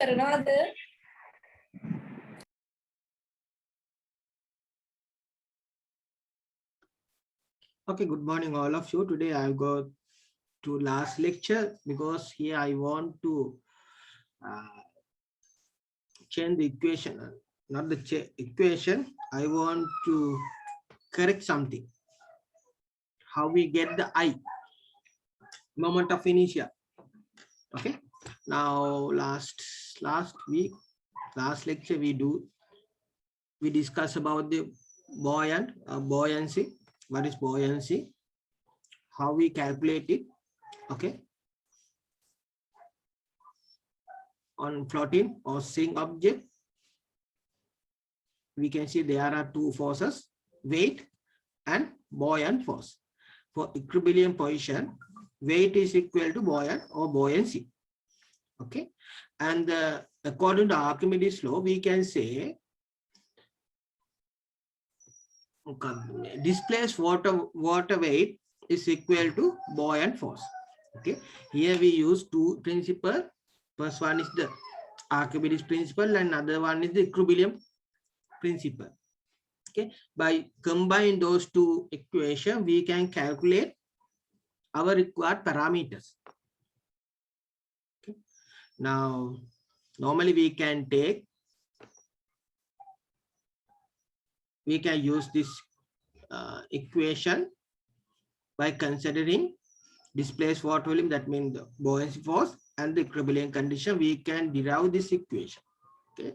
Okay, good morning all of you. Today I go to last lecture because here I want to change the equation, not the equation. I want to correct something. How we get the I, moment of inertia. Okay. Now last lecture we discuss about the buoyancy. What is buoyancy? How we calculate it? Okay. On floating or sinking object, we can see there are two forces, weight and buoyant force. For equilibrium position, weight is equal to buoyant or buoyancy. Okay. And according to Archimedes law, we can say displaced water weight is equal to buoyant force. Okay. Here we use two principles. First one is the Archimedes principle and another one is the equilibrium principle. Okay, by combining those two equations, we can calculate our required parameters. Okay. Now, normally we can use this equation by considering displaced water volume, that means the buoyancy force, and the equilibrium condition. We can derive this equation. Okay,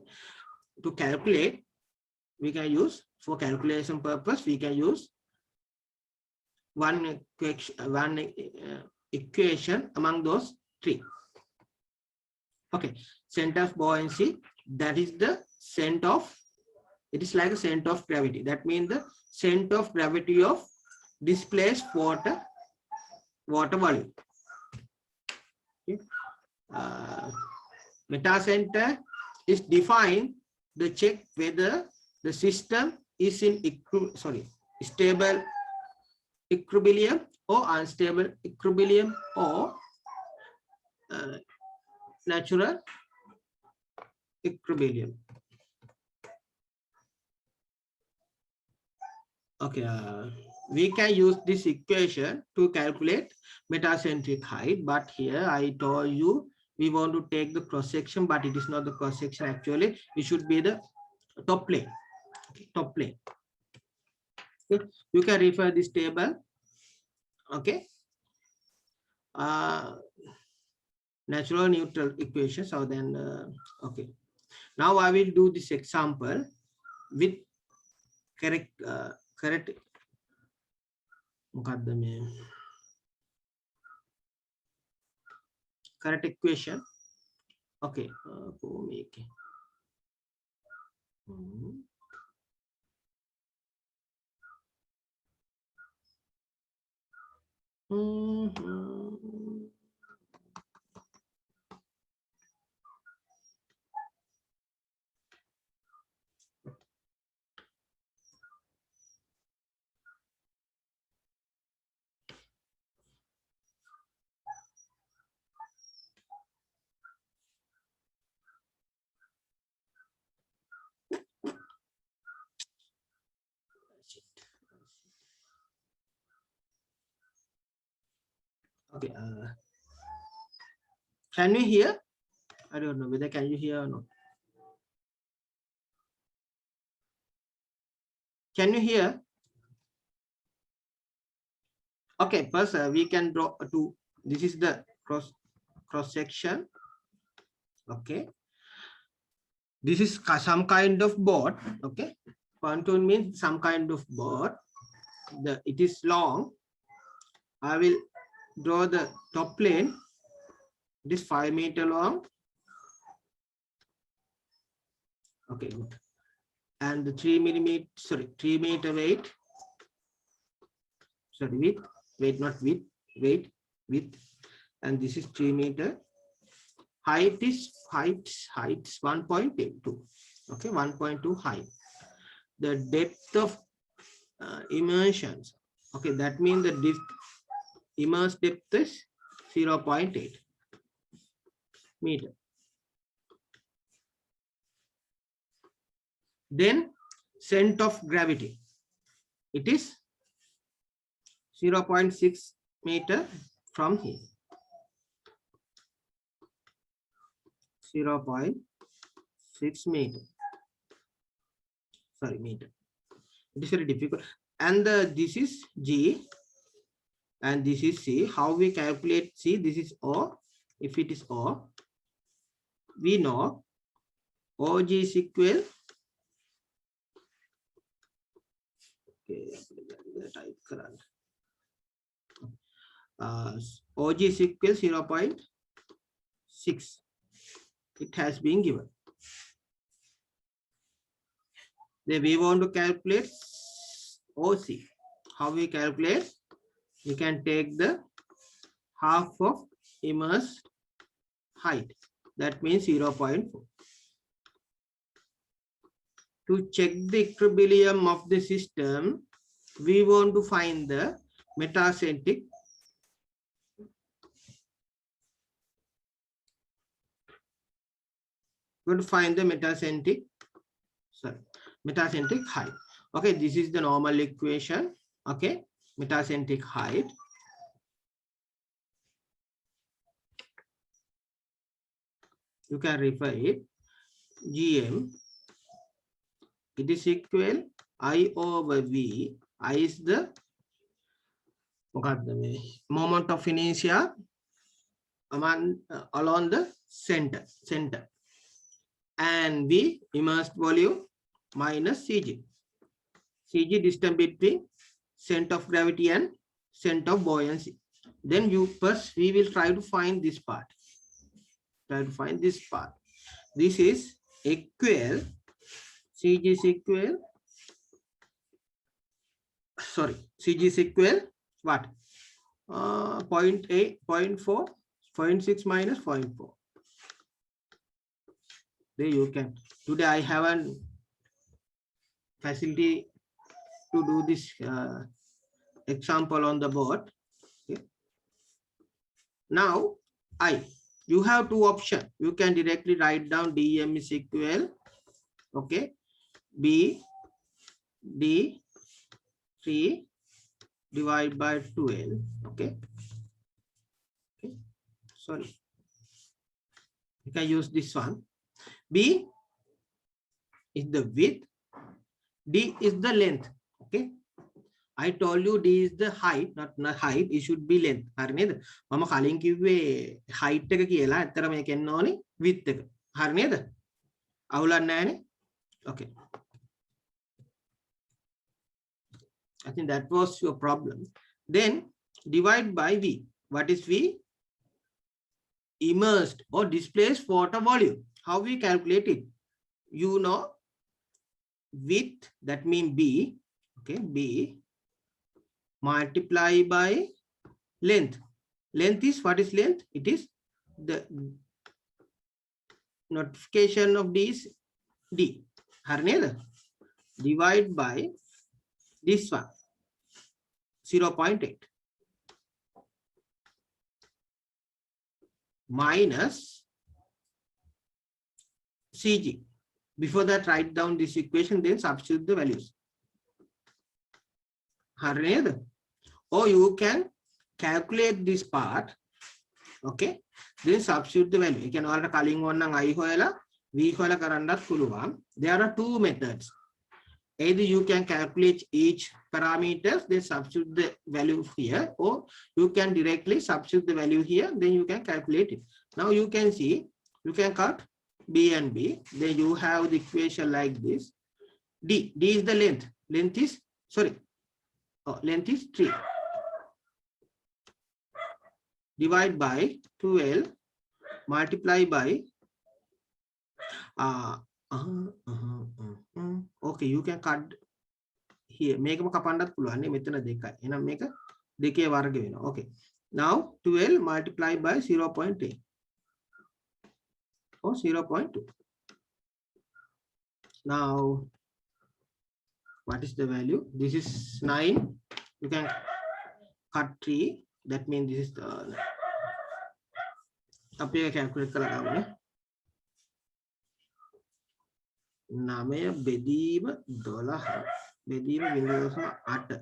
to calculate, we can use, for calculation purpose, we can use one equation among those three. Okay, center of buoyancy, that is the center of, it is like a center of gravity. That means the center of gravity of displaced water volume. Okay. Meta center is defined to check whether the system is in stable equilibrium or unstable equilibrium or natural equilibrium. Okay, we can use this equation to calculate metacentric height, but here I told you we want to take the cross section, but it is not the cross section. Actually, it should be the top plane. Okay, top plane. Okay. You can refer this table. Okay. Natural neutral equation. So then, okay. Now I will do this example with correct equation. Okay. Okay. Can you hear? I don't know whether can you hear or not. Can you hear? Okay, first we can draw two. This is the cross section. Okay. This is some kind of board. Okay. Pontoon means some kind of board. It is long. I will draw the top plane. It is 5 meter long. Okay, good. And the 3 meter weight. Sorry, width, not width, width. And this is 3 meter. Height is 1.2. Okay, 1.2 height. The depth of immersions. Okay, that means the immersed depth is 0.8 meter. Then center of gravity, it is 0.6 meter from here. 0.6 meter. Sorry, meter. It is very difficult. And this is G and this is C. How we calculate C? This is O. If it is O, we know OG is equal. Okay, type current. OG is equal 0.6. It has been given. Then we want to calculate OC. How we calculate? We can take the half of immersed height. That means 0.4. To check the equilibrium of the system, we want to find the metacentric. We want to find the metacentric height. Okay, this is the normal equation. Okay, metacentric height. You can refer it. GM. It is equal I over V. I is the moment of inertia along the center. And V immersed volume minus CG. CG distance between center of gravity and center of buoyancy. Then we will try to find this part. This is equal. CG is equal. Sorry, CG is equal what? 0.8, 0.4, 0.6 minus 0.4. There you can. Today I have an facility to do this example on the board. Okay. Now you have two options. You can directly write down dm is equal, okay, b d 3 divided by 12. Okay. Sorry, you can use this one. B is the width, D is the length. Okay, I told you D is the height, not height, it should be length. හරි නේද? මම කලින් කිව්වේ height එක කියලා. ඇත්තට මේක එන්න ඕනේ width එක. හරි නේද? අවුලක් නැහැනේ. Okay. I think that was your problem. Then divide by V. What is V? Immersed or displaced water volume. How we calculate it? You know, width, that means B, okay, B multiply by length. Length is, what is length? It is the notification of D is D. Divide by this one, 0.8 minus CG. Before that, write down this equation, then substitute the values. Or you can calculate this part, okay, then substitute the value. You can order calling one I hoela, V hoela karanda kuluvam. There are two methods. Either you can calculate each parameters, then substitute the value here, or you can directly substitute the value here, then you can calculate it. Now you can see, you can cut B and B, then you have the equation like this. D is the length. Length is, sorry, length is 3. Divide by 12, multiply by, okay, you can cut here. Make a kapandat pulani metana deka. Ena make a deke varga. Okay. Now 12 multiply by 0.8 or 0.2. Now what is the value? This is 9. You can cut 3. That means this is the calculate. 9 බෙදීම 12 බෙදීම 0.8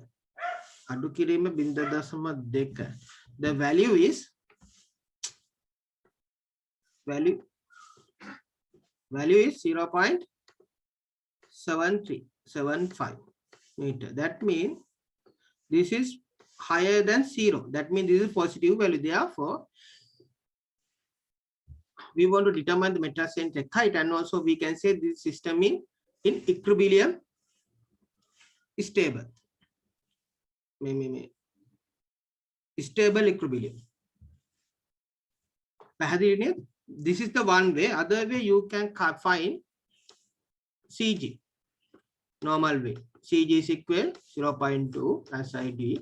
අඩු කිරීම 0.2. The value is value is 0.7375 meter. That means this is higher than 0. That means this is positive value. Therefore, we want to determine the metacentric height, and also we can say this system in equilibrium stable. Stable equilibrium. This is the one way. Other way you can find CG. Normal way. CG is equal 0.2 as ID.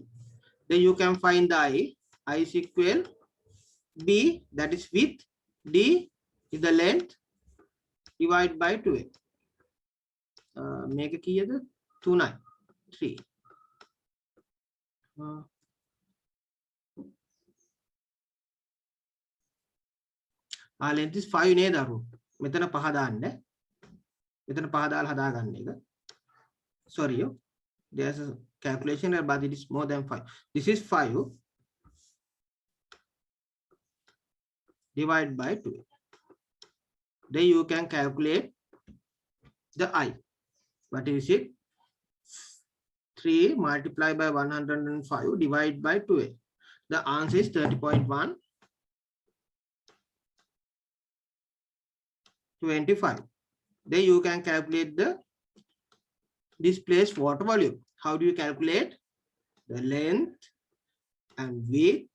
Then you can find the I is equal B, that is width, D is the length, divided by 2A. Make a key other 293. Length is 5 නේද අරු. මෙතන 5 දාන්න. මෙතන 5 දාලා හදා ගන්න එක. Sorry, there's a calculation error, but it is more than 5. This is 5 divided by 2. Then you can calculate the I. What is it? 3 multiplied by 105 divided by 2. The answer is 30.125. Then you can calculate the displaced water volume. How do you calculate? The length and width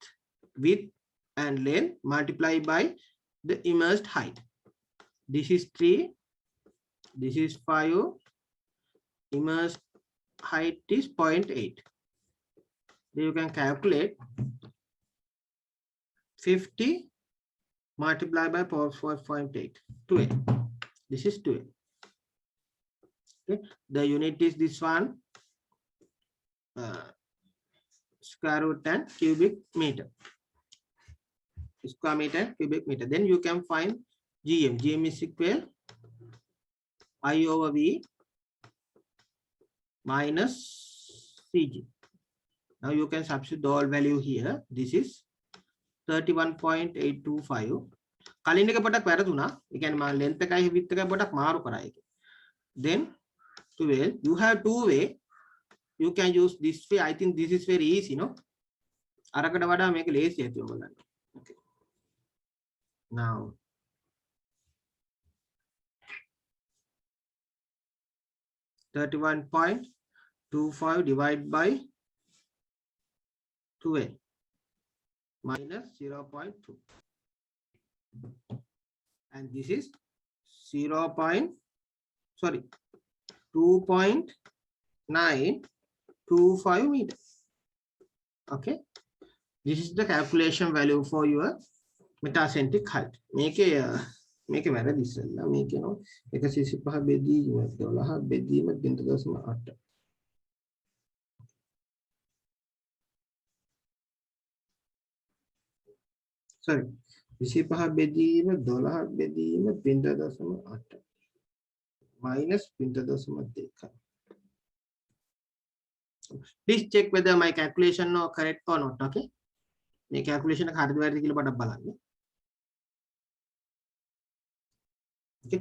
and length multiplied by the immersed height. This is 3, this is 5, immersed height is 0.8. Then you can calculate 50 multiplied by 4.8, 2A. This is 2A. Okay. The unit is this one, square root and cubic meter. Square meter, cubic meter. Then you can find GM. GM is equal I over V minus CG. Now you can substitute the all value here. This is 31.825. කලින් එක පොඩක් වැරදුනා. ඒ කියන්නේ මම length එකයි width එකයි පොඩක් මාරු කරා ඒක. Then 12, you have two way. You can use this way. I think this is very easy, no? අරකට වඩා මේක ලේසි ඇති ඔයගොල්ලන්ට. Okay. Now 31.25 divided by 2A minus 0.2. And this is 2.925 meters. Okay, this is the calculation value for your metacentric height. Make a වැරදි ඉස්සෙල්ලා මේක නෝ 135 බෙදීම 12 බෙදීම 0.8. sorry 25 බෙදීම 12 බෙදීම 0.8 minus 0.2. Please check whether my calculation is correct or not. Okay, මේ calculation එක හරිද වැරදිද කියලා පොඩ්ඩක් බලන්න. Okay.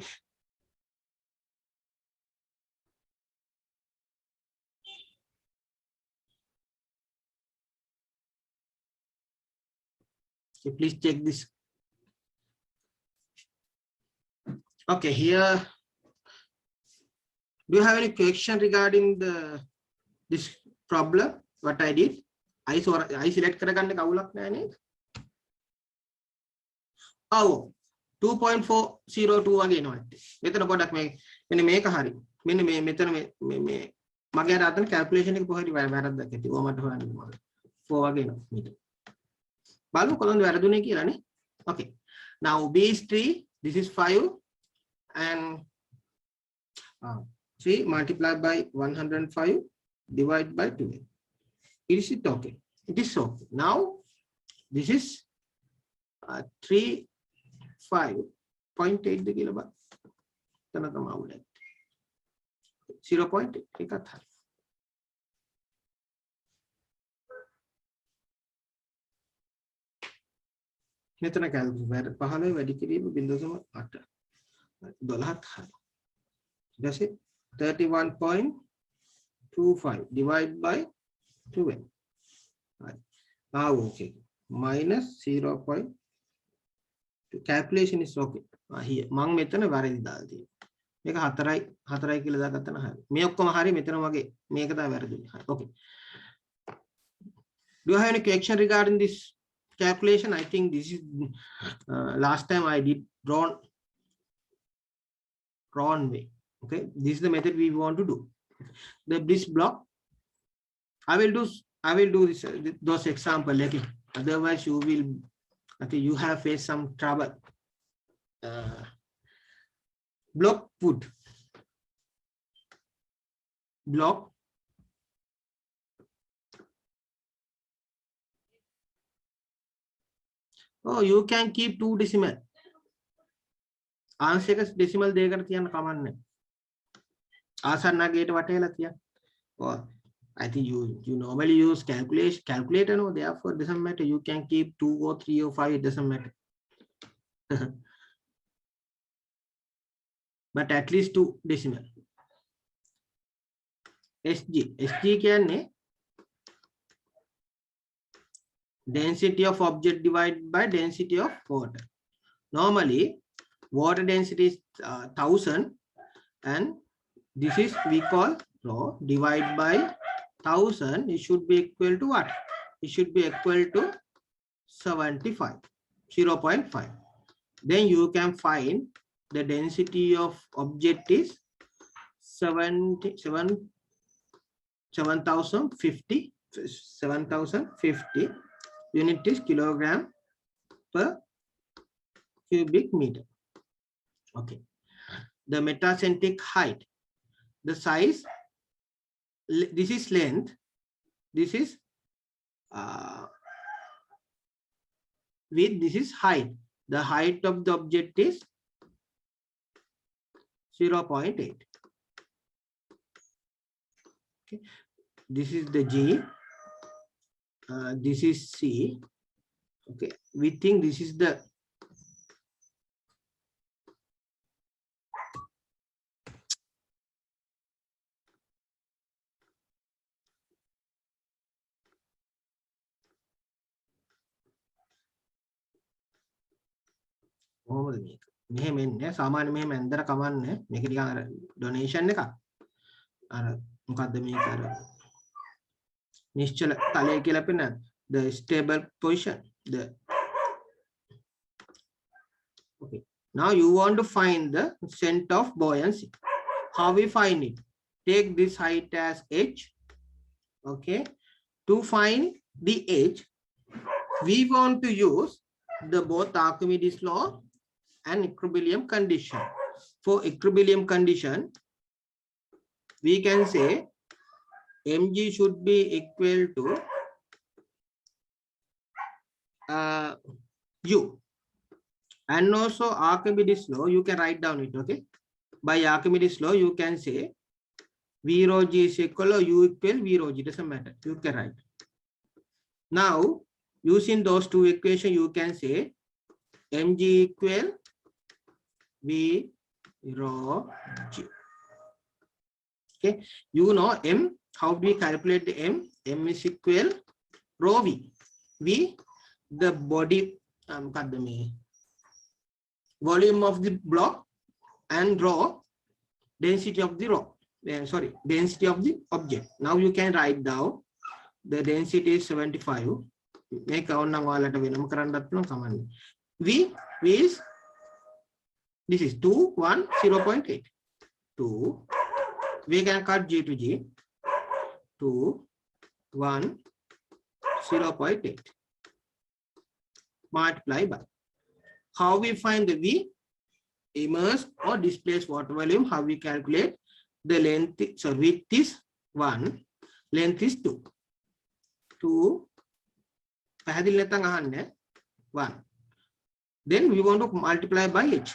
Okay, please check this. Okay, here, do you have any question regarding this problem? What I did? I select කරගන්න කවුලක් නැහැ නේද? Oh, 2.402 වගේ එනවා. මෙතන පොඩක් මේ මෙන්න මේක හරි. මෙන්න මේ මෙතන මේ මගේ අර අතන කැල්කියුලේෂන් එක කොහොමද වැරද්දක් ඇති. ඕවා මට හොයන්න ඕන. 4 වගේ එනවා මෙතන. බලමු කොහොමද වැරදුනේ කියලා නේ. Okay. Now B is 3, this is 5 and 3 multiplied by 105 divided by 2. Is it okay? It is okay. Now this is 3.5.8 the kilowatt. 0.8 එකත් හරි. මෙතන කැල්කුලේටර් 15 වැඩි කිරීම 0.8 12ත් හරි. ඊට පස්සේ 31.25 divide by 12. Right. Okay. Minus 0.2. Calculation is okay. Here. මම මෙතන වැරදි දාලා තියෙනවා. මේක 4යි කියලා දාගත්තා නම් හරි. මේ ඔක්කොම හරි මෙතන වගේ මේක තමයි වැරදුනේ. හරි. Okay. Do you have any question regarding this calculation? I think this is last time I did wrong way. Okay. This is the method we want to do. This block I will do this those example like it. Otherwise you will you have faced some trouble. Block put block oh you can keep 2 decimal answer එක decimal දෙකකට තියන්න කමන්නේ ආසන්නගේට වටේලා තියන්න or I think you normally use calculator, no? Therefore, it doesn't matter. You can keep 2 or 3 or 5. It doesn't matter. But at least 2 decimal. SG කියන්නේ density of object divided by density of water. Normally, water density is 1000, and this is we call rho divided by 1000. It should be equal to what? It should be equal to 75, 0.5. Then you can find the density of object is 7050 unit is kilogram per cubic meter. Okay. The metacentric height, the size, this is length, this is width, this is height. The height of the object is 0.8. Okay. This is the G, this is C. Okay, we think this is the මෙහෙම එන්නේ සාමාන්‍ය මෙහෙම ඇන්දර කමන්නේ මේක නිකන් අර donation එකක් අර මොකද්ද මේක අර නිශ්චල තලය කියලා පෙන්නන the stable position the okay now you want to find the center of buoyancy. How we find it? Take this height as h. Okay, to find the h we want to use the both Archimedes law and equilibrium condition. For equilibrium condition, we can say mg should be equal to u, and also Archimedes law you can write down it. Okay, by Archimedes law you can say v rho g is equal to u equal v rho g, doesn't matter, you can write. Now using those two equations you can say mg equal v rho g. Okay, you know m, how do we calculate the m? M is equal rho v. V the body volume of the block, and rho density of the density of the object. Now you can write down the density is 75. Make our ඔයාලට වෙනම කරන්නත් පුළුවන් කමන්නේ. V is this is 2 1 0.8 2. We can cut G to G. 2 1 0.8 multiply by. How we find the V? Immersed or displaced water volume. How we calculate the length? So width is 1, length is 2. 2 පැහැදිලි නැත්නම් අහන්න 1. Then we want to multiply by h.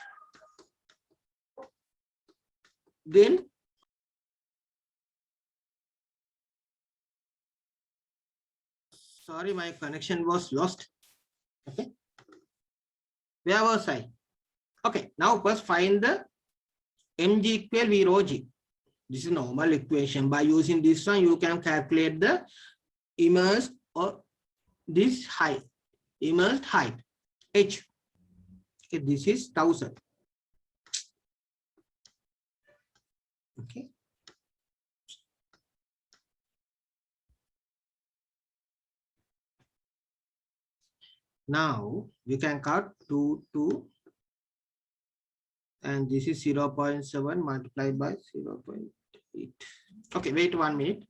Then Sorry, my connection was lost. Okay. Where was I? Okay. Now first find the mg equal v rho g. This is normal equation. By using this one, you can calculate the immersed or this height, immersed height, h. Okay, this is 1000. Okay. Now we can cut 2, and this is 0.7 multiplied by 0.8. Okay, wait 1 minute.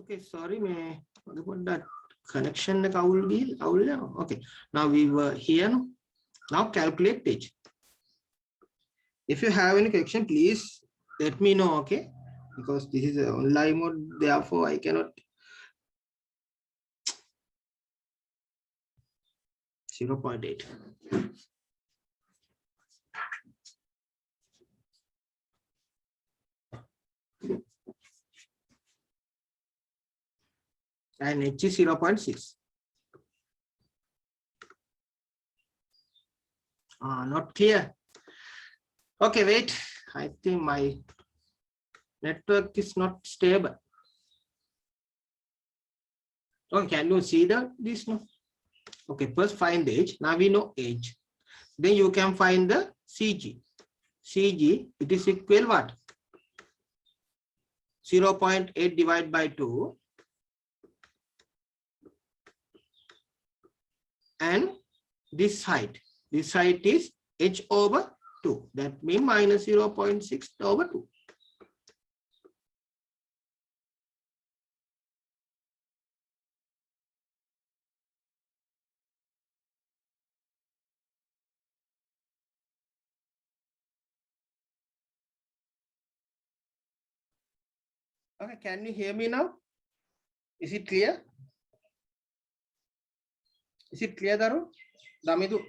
Okay, sorry, what about that connection? Okay, now we were here. Now calculate h. If you have any question, please let me know. Okay, because this is an online mode, therefore I cannot. 0.8. And h is 0.6. Not clear. Okay, wait. I think my network is not stable. Okay, can you see this? No. Okay, first find the h. Now we know h. Then you can find the CG. CG, it is equal what? 0.8 divided by 2. And this height is h over 2. That means minus 0.6 over 2. Okay, can you hear me now? Is it clear? Is it clear, Daru? Damidu?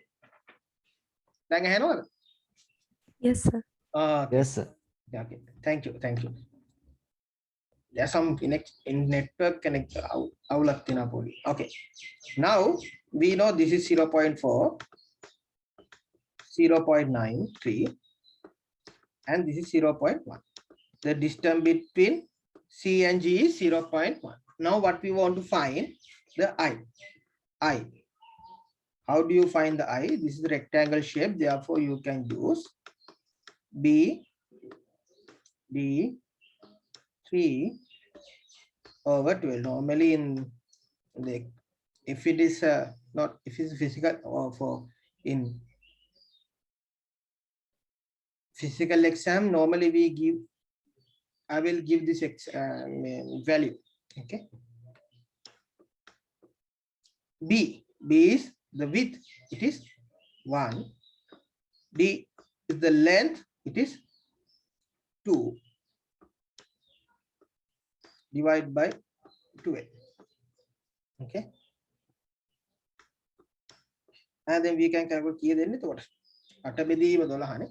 Yes, sir. Yes, sir. Okay, thank you. There's some in network connect. Okay, now we know this is 0.4, 0.93, and this is 0.1. The distance between C and G is 0.1. Now what we want to find the I. How do you find the I? This is the rectangle shape, therefore you can use B 3 over 12. Normally in the, if it is not, if it's physical or for in physical exam, normally we give, I will give this value. Okay. B is the width, it is 1. D is the length, it is 2 divided by 12. Okay. And then we can calculate key then it what? 0.006.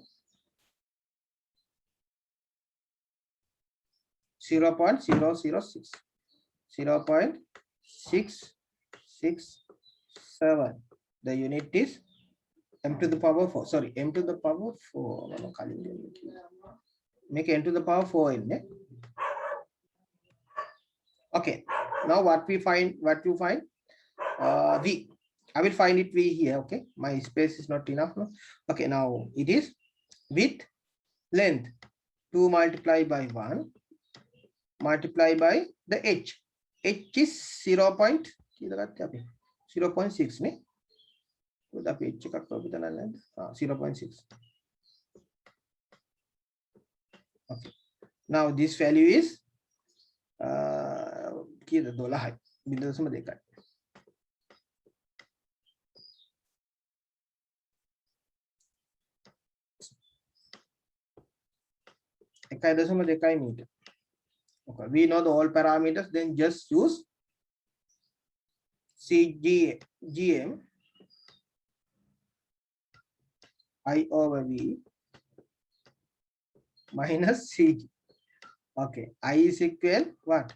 0.667. The unit is m to the power 4. Sorry, m to the power 4. Make n to the power 4 in it. Okay. Now what we find? What you find? V. I will find it V here. Okay. My space is not enough. No? Okay. Now it is width, length 2 multiplied by 1 multiply by the h. H is 0.6 ne. 0.6. Okay. Now this value is 12. meter. Okay, we know the all parameters, then just use CGM I over V minus CG. Okay, I is equal what?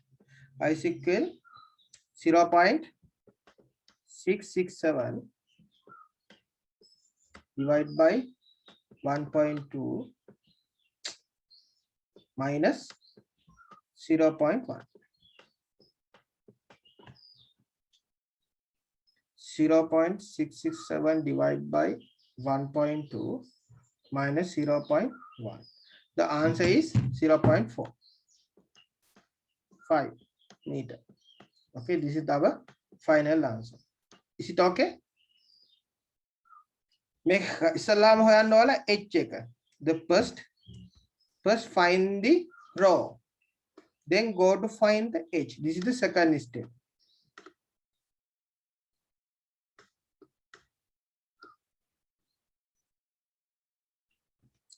I is equal 0.667 divided by 1.2 minus 0.1. 0.667 divided by 1.2 minus 0.1. The answer is 0.45 meter. Okay, this is our final answer. Is it okay? Make Islam hoyanwala H checker. The first find the row, then go to find the H. This is the second step.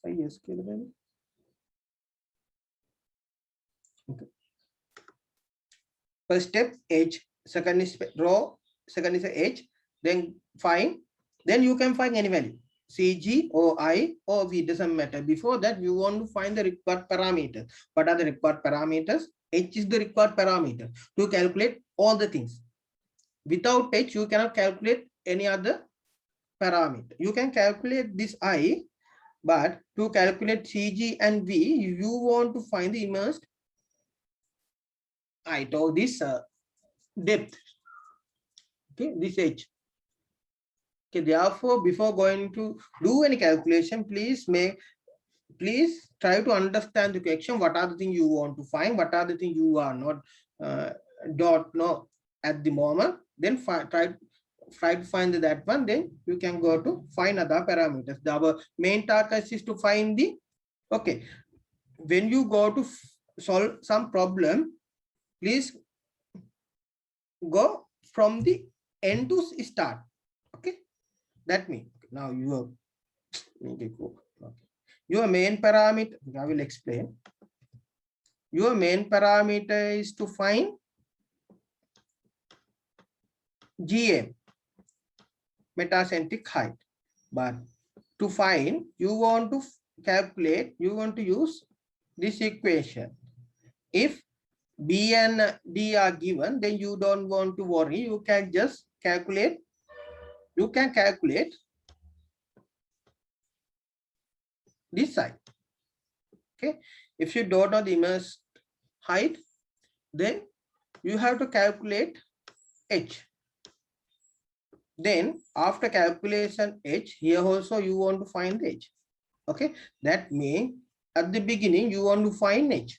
Yes, okay. First step H, second is row, second is H, then find, then you can find any value. CG or I or V, doesn't matter. Before that, you want to find the required parameters. What are the required parameters? H is the required parameter to calculate all the things. Without H, you cannot calculate any other parameter. You can calculate this I, but to calculate CG and V, you want to find the immersed height or this depth. Okay, this H. Okay, therefore, before going to do any calculation, please try to understand the question. What are the things you want to find? What are the things you are not don't know at the moment? Then try to find that one. Then you can go to find other parameters. Our main target is to find the, okay, when you go to solve some problem, please go from the end to start. Okay, that means now your main parameter, I will explain. Your main parameter is to find GM, metacentric height. But to find, you want to calculate, you want to use this equation. If B and D are given, then you don't want to worry. You can just calculate. You can calculate this side. Okay. If you don't know the immersed height, then you have to calculate H. Then after calculation H, here also you want to find H. Okay. That means at the beginning you want to find H.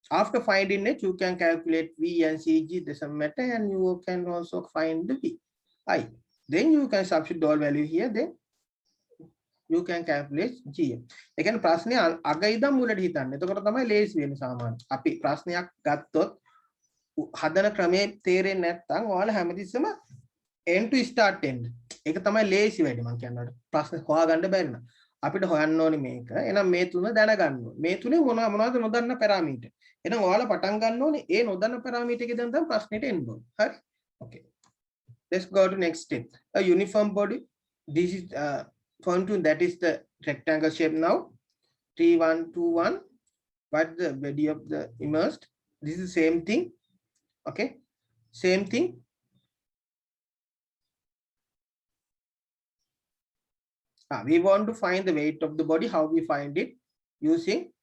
After finding H, you can calculate V and CG, doesn't matter, and you can also find the V, I. Then you can substitute all value here, then you can calculate GM. Again, ප්‍රශ්නේ අග ඉඳන් මුලට හිතන්න. එතකොට තමයි ලේසි වෙන්නේ සාමාන්‍ය. අපි ප්‍රශ්නයක් ගත්තොත් හදන ක්‍රමයේ තේරෙන්නේ නැත්නම් ඔයාලා හැමතිස්සෙම end to start end. ඒක තමයි ලේසි වැඩි මම කියනවා. ප්‍රශ්න හොයාගන්න බැරි නම් අපිට හොයන්න ඕනේ මේක. එහෙනම් මේ තුන දැනගන්න ඕනේ. මේ තුනේ මොනවද නොදන්න පැරාමීටර්. එහෙනම් ඔයාලා පටන් ගන්න ඕනේ ඒ නොදන්න පැරාමීටර් එක දැන් තමයි ප්‍රශ්නෙට එන්න ඕනේ. හරි? Okay. Let's go to next step. A uniform body. This is point to, that is the rectangle shape now. T121. What the body of the immersed? This is the same thing. Okay. Same thing. We want to find the weight of the body. How we find it? Using,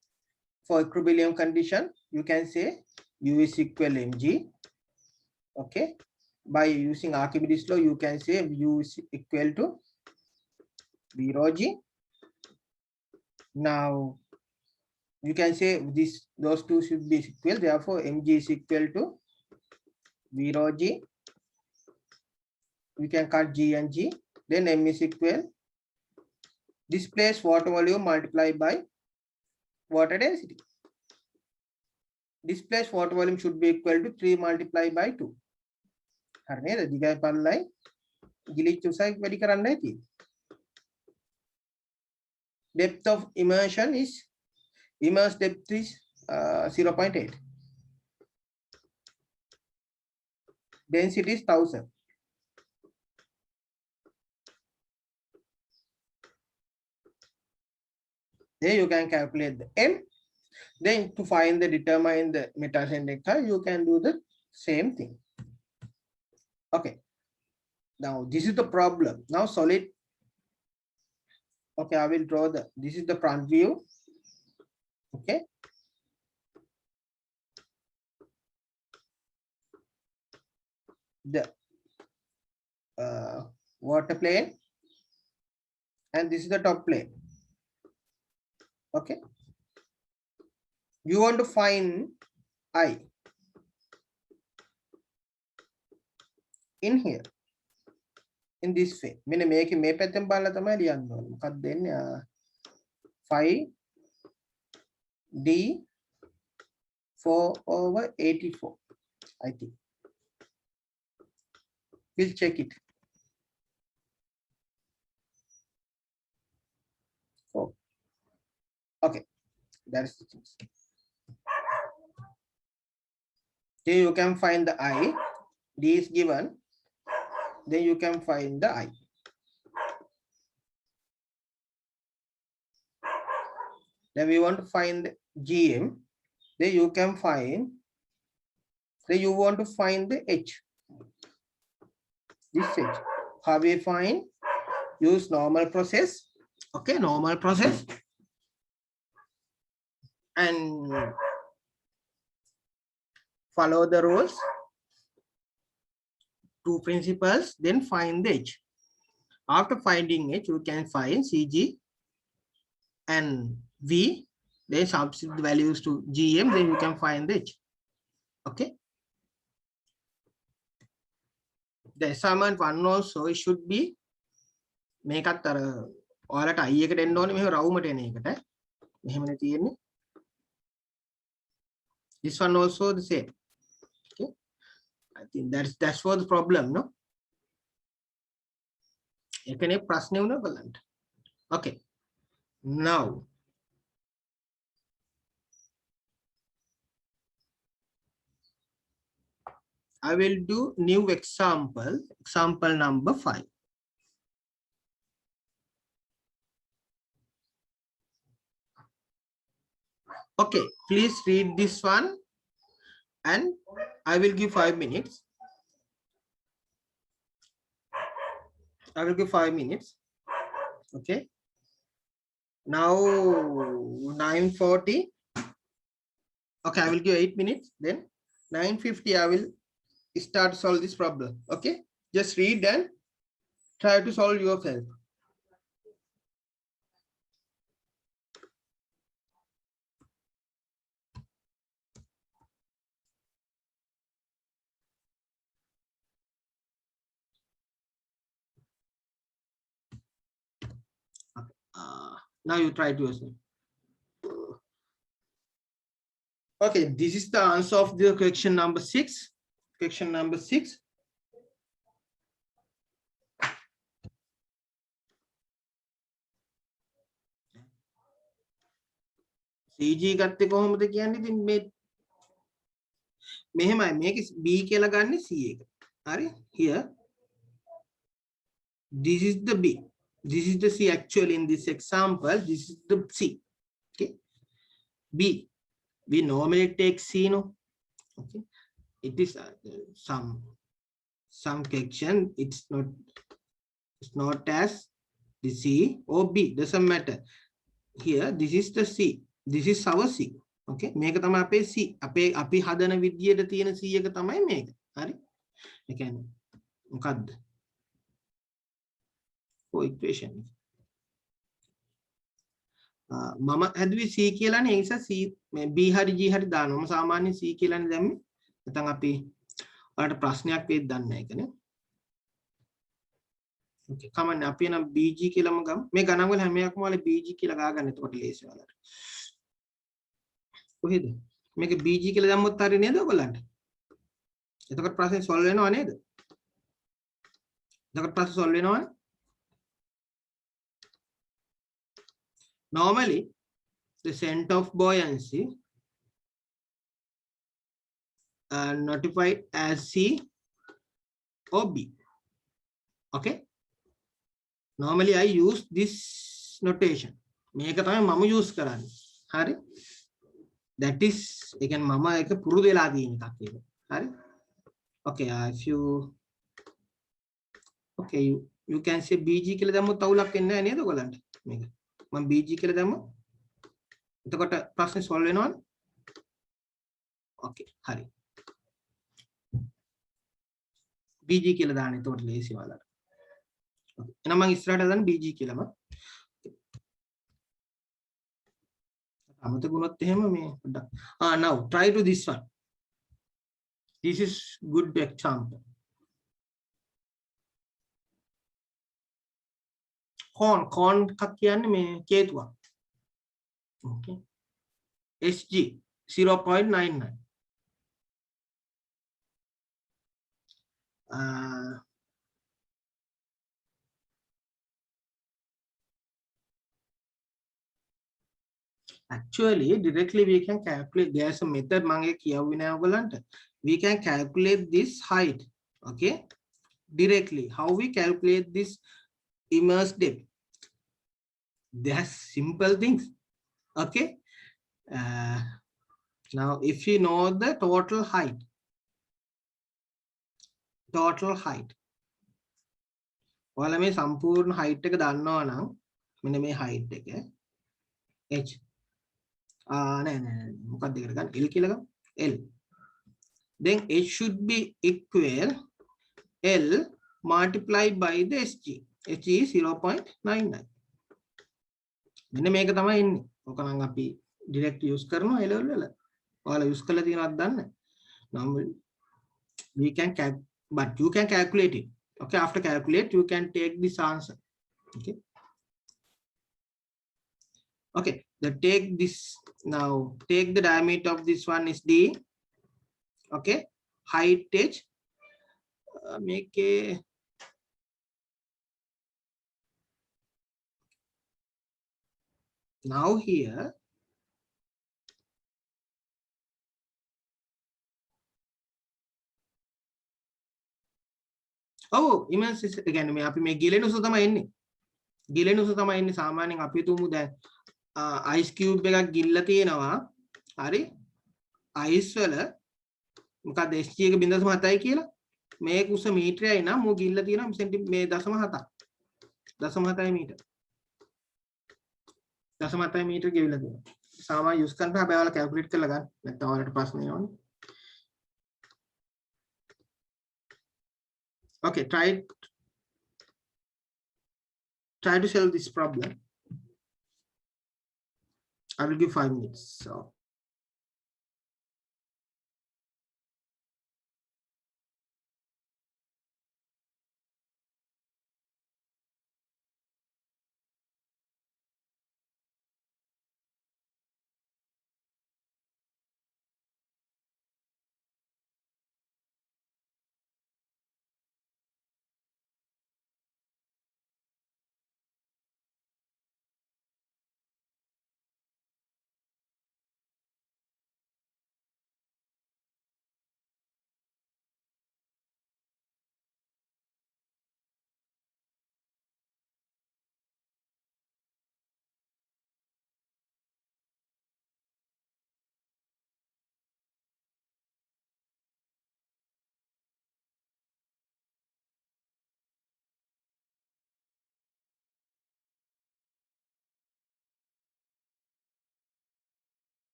for equilibrium condition, you can say U is equal mg. Okay. By using Archimedes law, you can say U is equal to V rho g. Now, you can say those two should be equal. Therefore, mg is equal to v rho g. We can cut g and g. Then m is equal displaced water volume multiplied by water density. Displaced water volume should be equal to 3 multiplied by 2. හරි නේද? දිගයි පළලයි ගිලිච්ච උසයි වැඩි කරන්නයි තියෙන්නේ. Depth of immersion is immersed depth is 0.8. Density is 1000. There you can calculate the m. Then to find the determine the meta-centric curve, you can do the same thing. Okay. Now this is the problem. Now solid. Okay, I will draw this is the front view. Okay. The water plane, and this is the top plane. Okay. You want to find I in here, in this way. මෙන්න මේකේ මේ පැත්තෙන් බලලා තමයි ලියන්න ඕනේ. මොකක්ද දෙන්නේ? 5d4/84, I think. We'll check it. Oh. Okay, that is the thing. Here you can find the I. D is given. Then you can find the I. Then we want to find GM. Then you can find. Then you want to find the H. This H. How we find? Use normal process. Okay, normal process. And follow the rules. Two principles, then find the H. After finding H, you can find CG and V, then substitute the values to GM, then you can find the H. Okay. The assignment one also, it should be make up the ඔයාලට I එකට එන්න ඕනේ මෙහෙම රවුමට එන එකට. මෙහෙමනේ තියෙන්නේ. This one also the same. Okay. I think that's for the problem, no? එකනේ ප්‍රශ්නේ උනා බලන්න. Okay. Now I will do new example number 5. Okay, please read this one and I will give 5 minutes. I will give 5 minutes. Okay. Now 9:40. Okay, I will give 8 minutes. Then 9:50 I will start to solve this problem. Okay, just read and try to solve yourself. Now you try to yourself. Okay, this is the answer of the question number 6. Question number 6. CG ගත්තේ කොහොමද කියන්නේ? ඉතින් මේ මෙහෙමයි මේක B කියලා ගන්න C එක. හරි? Here this is the B. This is the C actually in this example. This is the C. Okay. B. We normally take C, no? Okay. It is some section. It's not as the C or B. Doesn't matter. Here, this is the C. This is our C. Okay. මේක තමයි අපේ C. අපි හදන විදියට තියෙන C එක තමයි මේක. හරි? ඒ කියන්නේ මොකද්ද? equation. මම හැදුවේ C කියලානේ ඒ නිසා C මේ B හරි G හරි දානවා මම සාමාන්‍යයෙන් C කියලානේ දැම්මේ නැත්නම් අපි ඔයාලට ප්‍රශ්නයක් වෙයිද දන්නේ නැහැ ඒකනේ ඕකේ කමන්නේ අපි නම් BG කියලාම ගමු මේ ගණන් වල හැම එකක්ම වල BG කියලා ගාගන්න එතකොට ලේසි ඔයාලට කොහෙද මේක BG කියලා දැම්මොත් හරිය නේද ඔයගොල්ලන්ට එතකොට ප්‍රශ්නේ සොල්ව් වෙනව නේද එතකොට ප්‍රශ්නේ සොල්ව් වෙනවනේ normally the center of buoyancy notified as C or B. Okay. Normally I use this notation. මේක තමයි මම use කරන්නේ. හරි? That is again මම එක පුරුදු වෙලා තියෙන එකක් ඒක. හරි? Okay, if you okay you can say BG කියලා දැම්මොත් අවුලක් වෙන්නේ නැහැ නේද ඔයගලන්ට? මේක. මම BG කියලා දැම්මොත් එතකොට ප්‍රශ්නේ solve වෙනවද? Okay, හරි. BG කියලා දාන්න එතකොට ලේසි ඔයාලට. Okay. එහෙනම් මම ඉස්සරහට දාන්න BG කියලාම. අමතකුණොත් එහෙම මේ පොඩ්ඩක්. Now try to this one. This is good example. Con එකක් කියන්නේ මේ කේතුවක්. Okay. SG 0.99. Actually directly we can calculate there's a method මම කියවුවේ නෑ ඔයගලන්ට we can calculate this height okay directly how we calculate this immersed depth there's simple things okay now if you know the total height ඔයාලා මේ සම්පූර්ණ height එක දන්නවා නම් මෙන්න මේ height එක h නෑ මොකක්ද එකට ගන්න L කියලා ගමු L then h should be equal L multiplied by the SG h is 0.99 මෙන්න මේක තමයි එන්නේ ඕක නම් අපි direct use කරනවා A level වල ඔයාලා use කරලා තියෙනවද දන්නේ නම් we can but you can calculate it okay after calculate you can take this answer okay okay then take this now take the diameter of this one is D okay height h make a now here immense again මේ අපි මේ ගිලෙනුස තමයි එන්නේ ගිලෙනුස තමයි එන්නේ සාමාන්‍යයෙන් අපි තුමු දැන් ice cube එකක් ගිල්ල තියෙනවා හරි ice වල මොකද SG එක 0.7යි කියලා මේක උස මීටරයයි නම් මෝ ගිල්ල තියෙනවා සෙන්ටි මේ 0.7ක් 0.7 මීටර 0.7 මීටර ගෙවිලා තියෙනවා සාමාන්‍ය යූස් කරන්න හැබැයි ඔයාලා කැල්කියුලේට් කරලා ගන්න නැත්නම් ඔයාලට ප්‍රශ්න එනවනේ okay try to solve this problem I will give 5 minutes so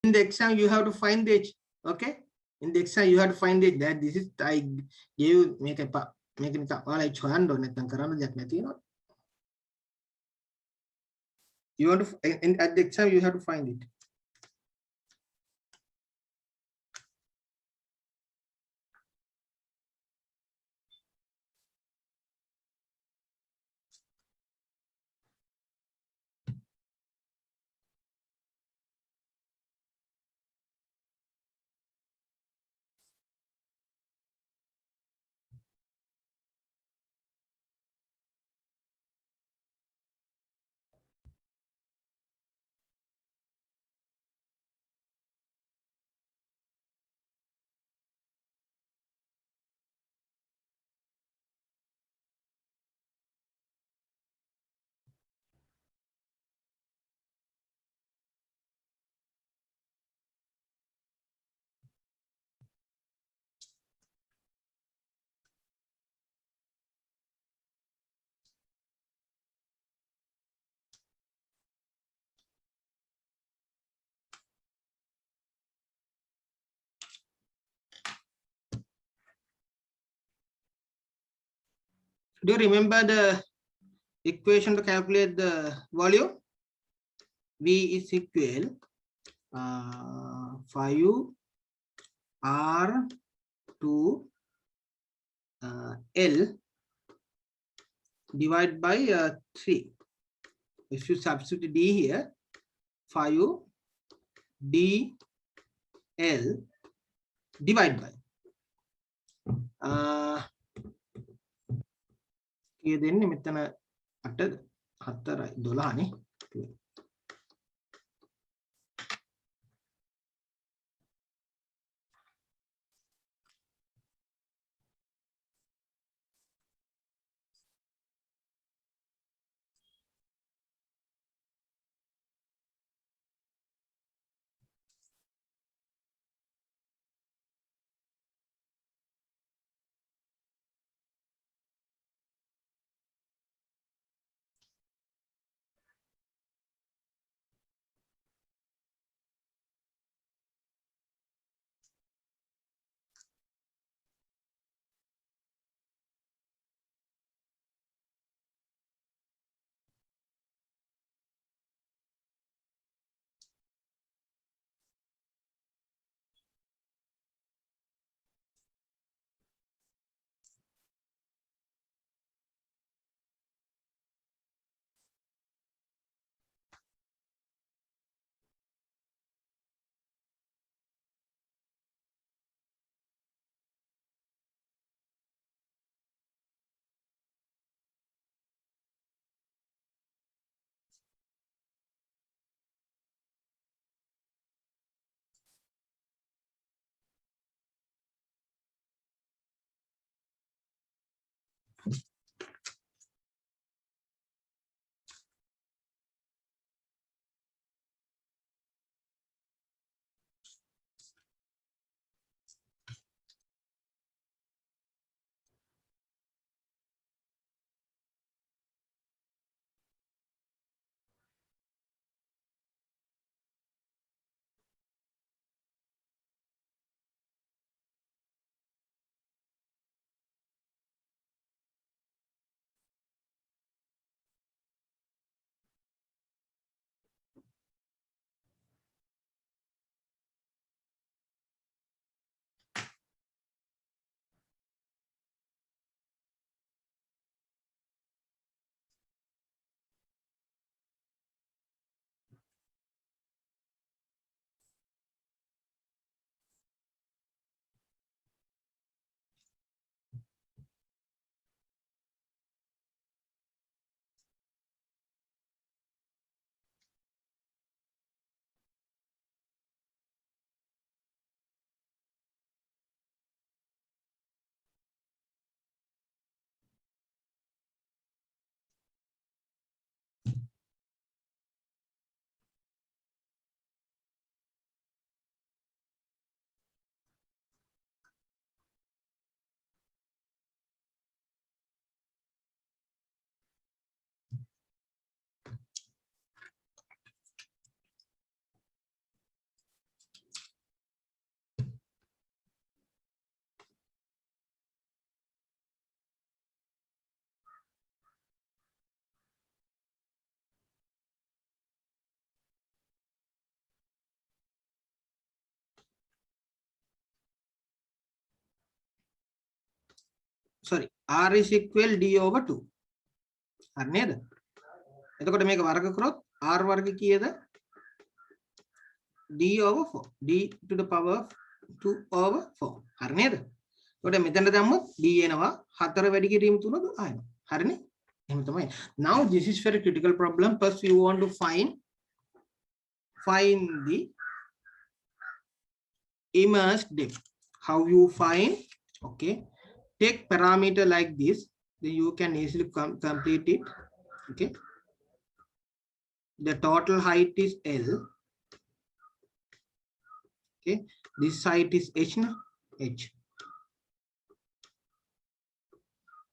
in the exam you have to find the h. Okay, in the exam you have to find it that this is I gave make a make it like choyan do නැත්නම් කරන්න දෙයක් නැති වෙනවා. You want to at the exam you have to find it. Do you remember the equation to calculate the volume? V is equal 5 R to L divided by 3. If you substitute D here, 5 D L divided by කීය දෙන්නේ මෙතන 8 4යි 12 නේ sorry, r is equal d over 2. හරි නේද? එතකොට මේක වර්ග කරොත් r වර්ග කීයද? d over 4. d to the power of 2 over 4. හරි නේද? එතකොට මෙතන දැම්මොත් d එනවා 4 වැඩි කිරීම 3 ආයෙනවා. හරිනේ? එහෙම තමයි. Now this is very critical problem. First you want to find the immersed depth. How you find? Okay, take parameter like this, then you can easily complete it. Okay, the total height is L. Okay, this height is H. No? H.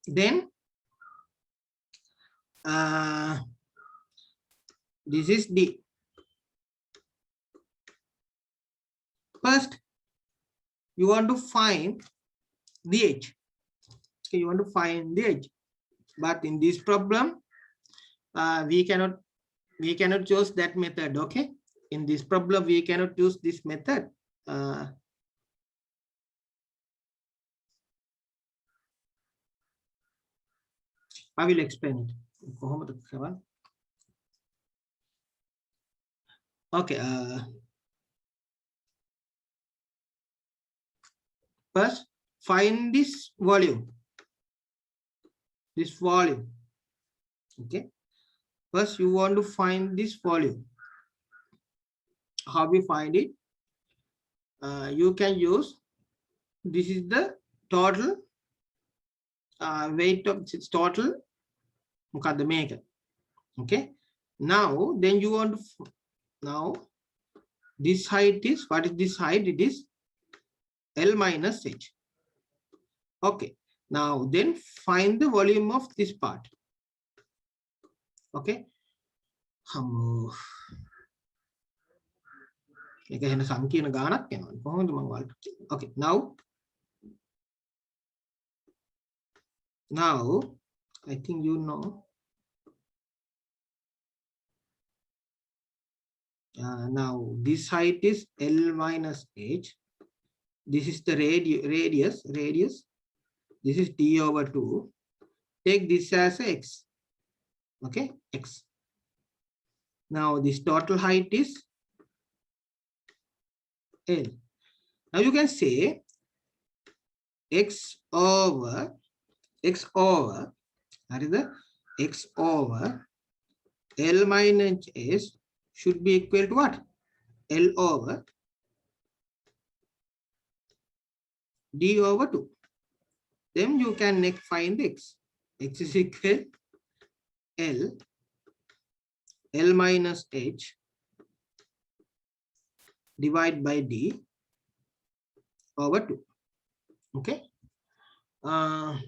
Then this is D. First you want to find the edge. Okay, you want to find the edge, but in this problem we cannot choose that method. Okay, in this problem we cannot use this method. I will explain it. Okay, first find this volume. Okay, first you want to find this volume. How we find it? You can use, this is the total weight of its total maker. Okay, now then you want to, now this height is, what is this height? It is L minus H. Okay, now then find the volume of this part. Okay, okay, now I think you know, now this height is L minus H. This is the radius. This is d over 2. Take this as x. Okay, x. Now this total height is L. Now you can say x over that is the x over L minus S should be equal to what? L over d over 2. Then you can next find x. X is equal L minus H divided by d over 2. Okay. Now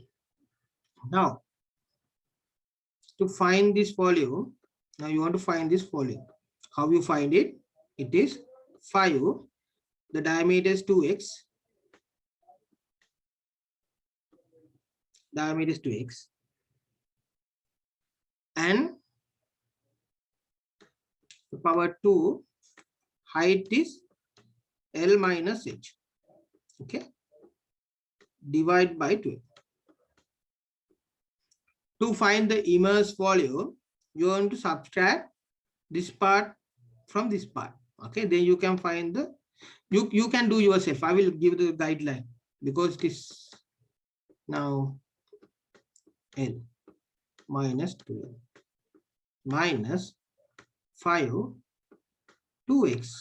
to find this volume, now you want to find this volume. How you find it? It is 5. The diameter is 2x. Diameter is 2x, and the power 2, height is L minus H. Okay, divide by 2. To find the immersed volume, you want to subtract this part from this part. Okay, then you can find the, you can do yourself. I will give the guideline because it is now L minus 12 minus 5 2x.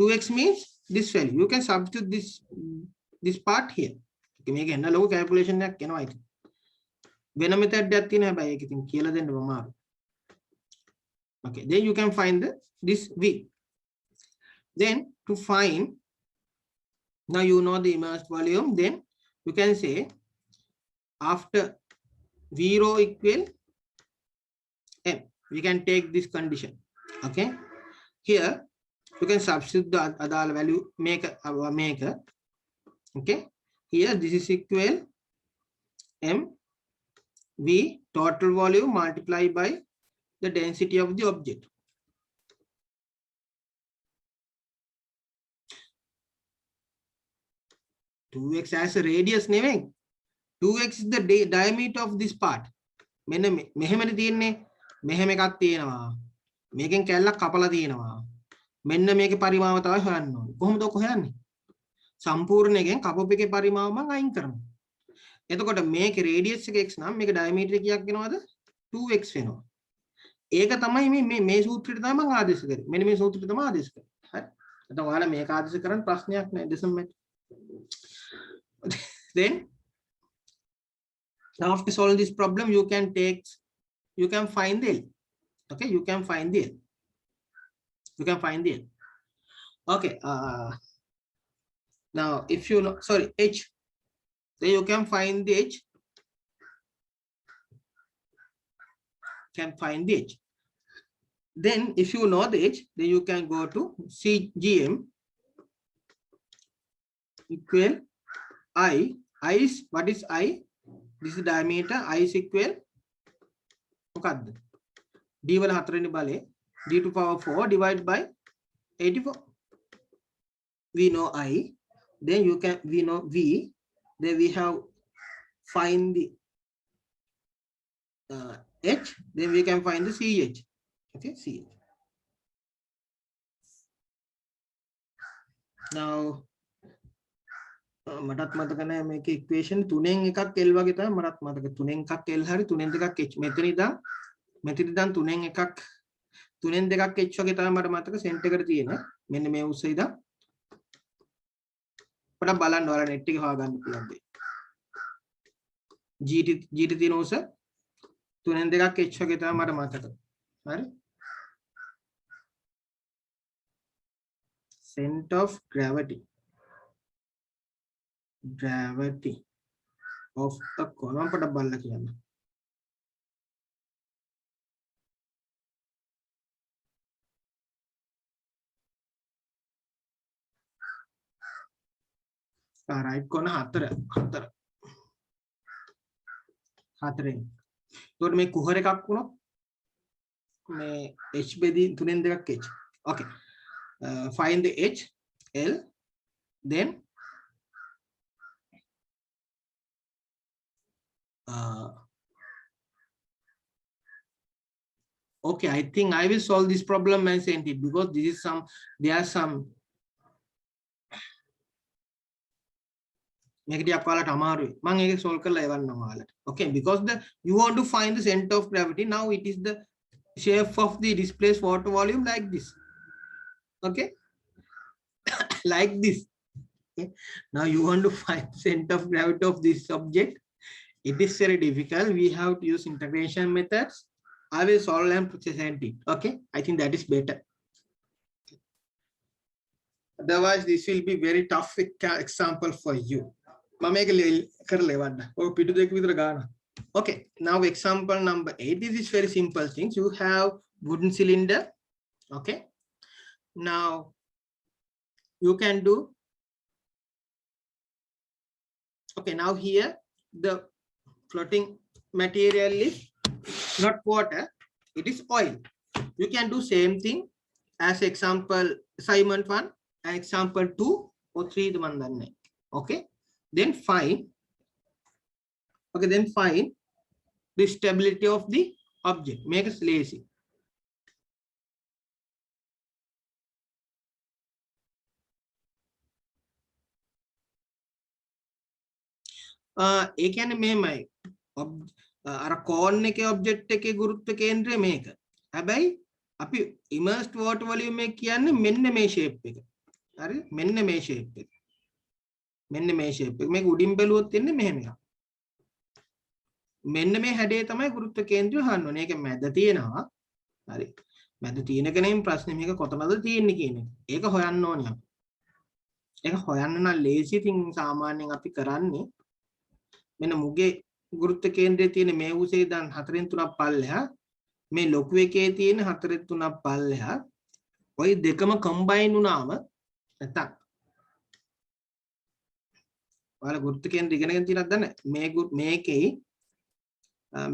2x means this value. You can substitute this part here. Okay, make a low calculation. When a method that in a by than okay, then you can find this v. Then to find, now you know the immersed volume, then you can say after 0 equal m, we can take this condition. Okay, here you can substitute the other value, make our maker. Okay, here this is equal m v total volume multiplied by the density of the object. Two x as a radius name. 2x is the diameter of this part. මෙන්න මෙහෙමනේ තියෙන්නේ. මෙහෙම එකක් තියෙනවා. මේකෙන් කැල්ලක් කපලා තියෙනවා. මෙන්න මේකේ පරිමාව තමයි හොයන්න ඕනේ. කොහොමද ඔක හොයන්නේ? සම්පූර්ණ එකෙන් කපපු එකේ පරිමාව මම අයින් කරනවා. එතකොට මේකේ රේඩියස් එක x නම් මේක ඩයමීටර කීයක් වෙනවද? 2x වෙනවා. ඒක තමයි මේ සූත්‍රයට තමයි මම ආදේශ කරේ. මෙන්න මේ සූත්‍රයට තමයි ආදේශ කරේ. හරි. නැත්නම් ඔයාලා මේක ආදේශ කරන්න ප්‍රශ්නයක් නැහැ. doesn't matter. Then after solving this problem you can find the L. Okay, you can find the L. Okay, now if you know, sorry, H, then you can find the H. Then if you know the H, then you can go to CGM equal I is, what is I? This is diameter. I is equal මොකක්ද? D වල 4 වෙනි බලය d to power 4 divided by 84. We know I, then we know V, then we have find the H, then we can find the CH. Okay, CH. Now මටත් මතක නැහැ මේකේ equation 3න් එකක් L වගේ තමයි මටත් මතක 3න් එකක් L හරි 3න් දෙකක් H. මෙතන ඉඳන් 3න් එකක් 3න් දෙකක් H වගේ තමයි මට මතක සෙන්ටර් එකට තියෙන. මෙන්න මේ උස ඉඳන් පොඩක් බලන්න ඔයාලා net එකේ හොයාගන්න පුළුවන් දෙයි. GT තියෙන උස 3න් දෙකක් H වගේ තමයි මට මතක. හරි. Center of gravity of the column पटा बाल किया ना राइट को ना हाथर तो मैं कुहरे का कुनो मैं H बेदी तुनें देखा H. Okay, find the H, L, then okay, I think I will solve this problem and send it because this is there are some negative quality amaru mang ek solve karla ewanna oyalat. Okay, because you want to find the center of gravity. Now it is the shape of the displaced water volume like this. Okay, like this. Okay, now you want to find center of gravity of this object. It is very difficult. We have to use integration methods. I will solve and present it. Okay, I think that is better. Otherwise, this will be very tough example for you. Okay, now example number 8. This is very simple things. You have wooden cylinder. Okay, now you can do. Okay, now here the floating material is not water, it is oil. You can do same thing as example assignment 1 and example 2 or 3 the one done. Okay, then find the stability of the object. Make us lazy. ඒ කියන්නේ මෙහෙමයි අර කෝන් එකේ object එකේ ගුරුත්ව කේන්ද්‍රය මේක. හැබැයි අපි immersed water volume එක කියන්නේ මෙන්න මේ shape එක. හරි? මෙන්න මේ shape එක. මේක උඩින් බැලුවොත් එන්නේ මෙහෙම එකක්. මෙන්න මේ හැඩය තමයි ගුරුත්ව කේන්ද්‍රය හොයන්න ඕනේ. ඒක මැද තියෙනවා. හරි. මැද තියෙන කෙනෙක් ප්‍රශ්නේ මේක කොතනද තියෙන්නේ කියන එක. ඒක හොයන්න ඕනේ අපි. ඒක හොයන්න නම් lazy thing සාමාන්‍යයෙන් අපි කරන්නේ මෙන්න මුගේ ගුරුත්ව කේන්ද්‍රයේ තියෙන මේ උසේ දැන් 4න් 3ක් පල්ලෙහා මේ ලොකු එකේ තියෙන 4න් 3ක් පල්ලෙහා ඔය දෙකම කම්බයින් වුණාම නැත්තම් ඔයාලා ගුරුත්ව කේන්ද්‍රය ඉගෙනගෙන තියෙනවද දන්නේ මේකේ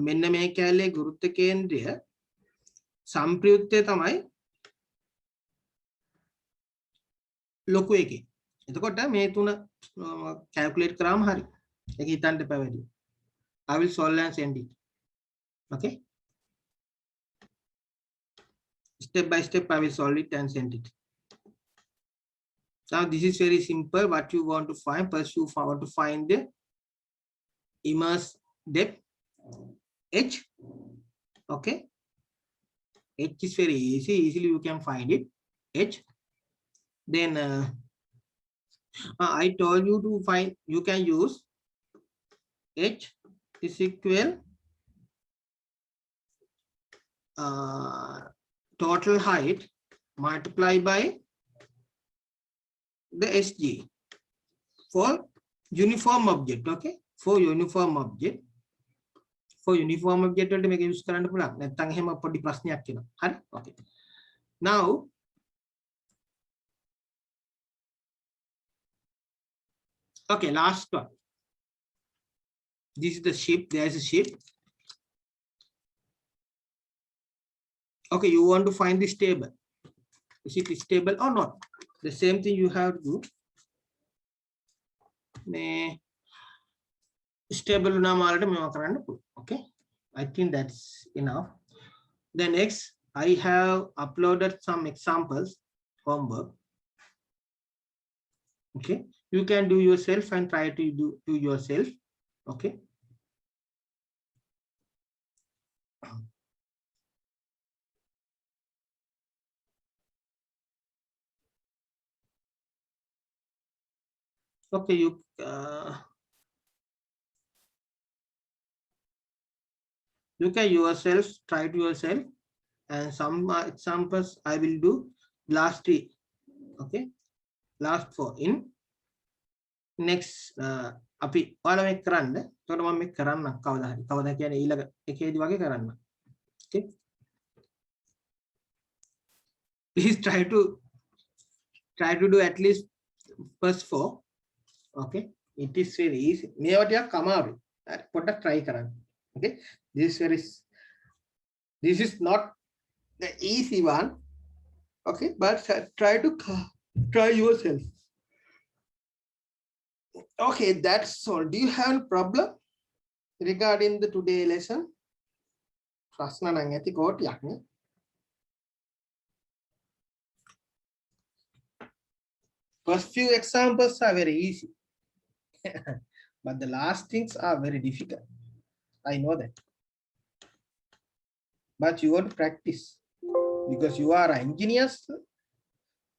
මෙන්න මේ කැලේ ගුරුත්ව කේන්ද්‍රය සම්ප්‍රයුක්තය තමයි ලොකු එකේ. එතකොට මේ තුන කැල්කියුලේට් කරාම හරි. I will solve and send it. Okay. Step by step, I will solve it and send it. Now this is very simple. What you want to find? First, you want to find the immerse depth h. Okay. H is very easy. Easily you can find it. H. Then I told you to find. You can use h is equal total height multiplied by the SG for uniform object. Okay, for uniform object. For uniform object වලට මේක use කරන්න පුළුවන්. නැත්නම් එහෙම පොඩි ප්‍රශ්නයක් එනවා. හරි? Okay. Now okay, last one. This is the ship. There is a ship. Okay, you want to find this table. Is it stable or not? The same thing you have to do. Stable okay, I think that's enough. Then next, I have uploaded some examples, homework. Okay, you can do yourself and try to do yourself. Okay. Okay, you can yourself try to yourself, and some examples I will do last 3. Okay, last 4 in next අපි ඔයාලා මේක කරන්න. එතකොට මම මේක කරන්න කවදා හරි. කවදා කියන්නේ ඊළඟ එකේදී වගේ කරන්න. Okay, please try to do at least first 4. Okay, it is very easy. මේවා ටිකක් අමාරුයි. හරි පොඩ්ඩක් try කරන්න. Okay, this is not the easy one. Okay, but try yourself. Okay, that's all. Do you have a problem regarding the today lesson? ප්‍රශ්න නම් ඇති කෝටියක් නේ. First few examples are very easy. But the last things are very difficult. I know that. But you want to practice because you are an engineer.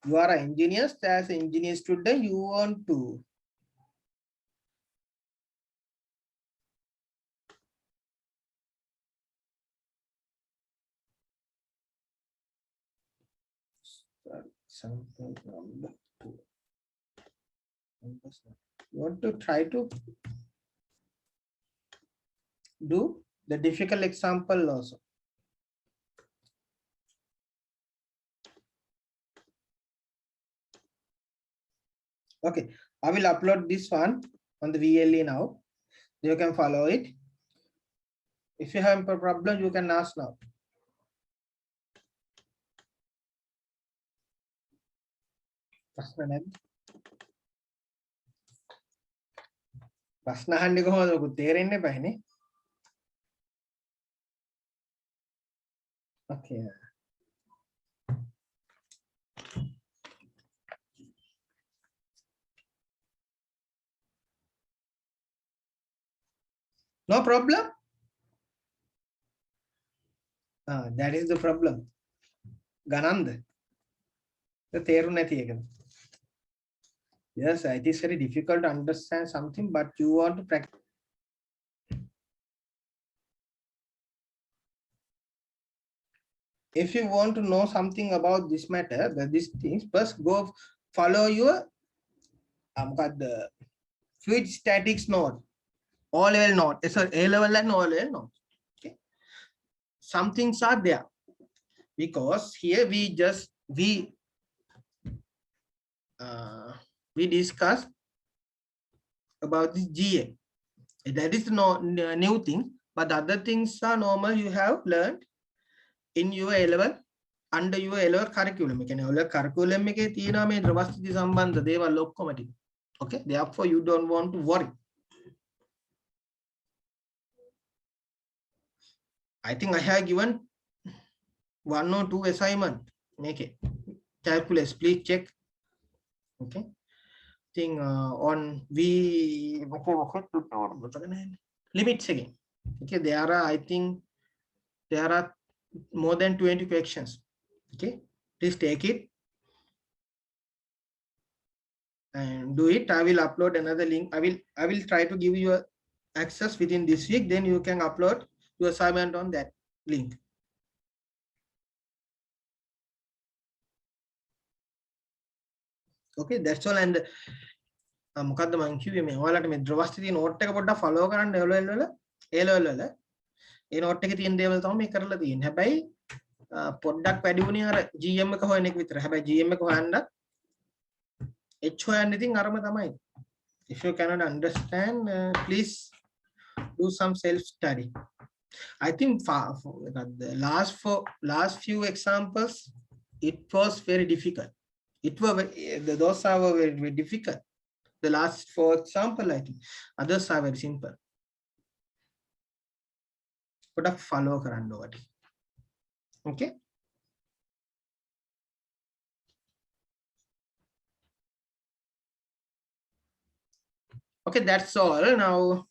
You are an engineer. As an engineer student, you want to example number 2. You want to try to do the difficult example also. Okay, I will upload this one on the VLE now. You can follow it. If you have a problem, you can ask now. ප්‍රශ්න අහන්නේ කොහොමද? ඔක තේරෙන්නේ නැපයිනේ. Okay. No problem. That is the problem. ගණන්ද? තේරුම් නැති එකද? Yes, it is very difficult to understand something, but you want to practice. If you want to know something about this matter, these things, first go follow your the fluid statics note, O-level note, sorry, A-level and O-level note. Okay, some things are there because here we discussed about this GA. That is no new thing, but other things are normal. You have learned in your A-level under your A-level curriculum. A-level curriculum එකේ තියෙනවා මේ ද්‍රවස්ථිති සම්බන්ධ දේවල් ඔක්කොම ටික. Okay, therefore you don't want to worry. I think I have given 1 or 2 assignment. Make it. Calculus, please check. Okay. Thing on V limits again. Okay, there are, I think there are more than 20 questions. Okay, please take it and do it. I will upload another link. I will try to give you access within this week. Then you can upload your assignment on that link. Okay, that's all. And මොකද්ද මං කිව්වේ මේ ඔයාලට මේ ද්‍රවස්ථිතිය note එක පොඩ්ඩක් follow කරන්න A level වල ඒ නෝට් එකේ තියෙන දේවල් තමයි මේ කරලා තියෙන්නේ. හැබැයි පොඩ්ඩක් වැඩි වුණේ අර GM එක හොයන එක විතර. හැබැයි GM එක හොයන්න H හොයන්න ඉතින් අරම තමයි. If you cannot understand, please do some self study. I think the last few examples, it was very difficult. Those are very, very difficult. The last 4 example, I think others are very simple. Put a follow කරන්න ඕවට. Okay. Okay, that's all. Now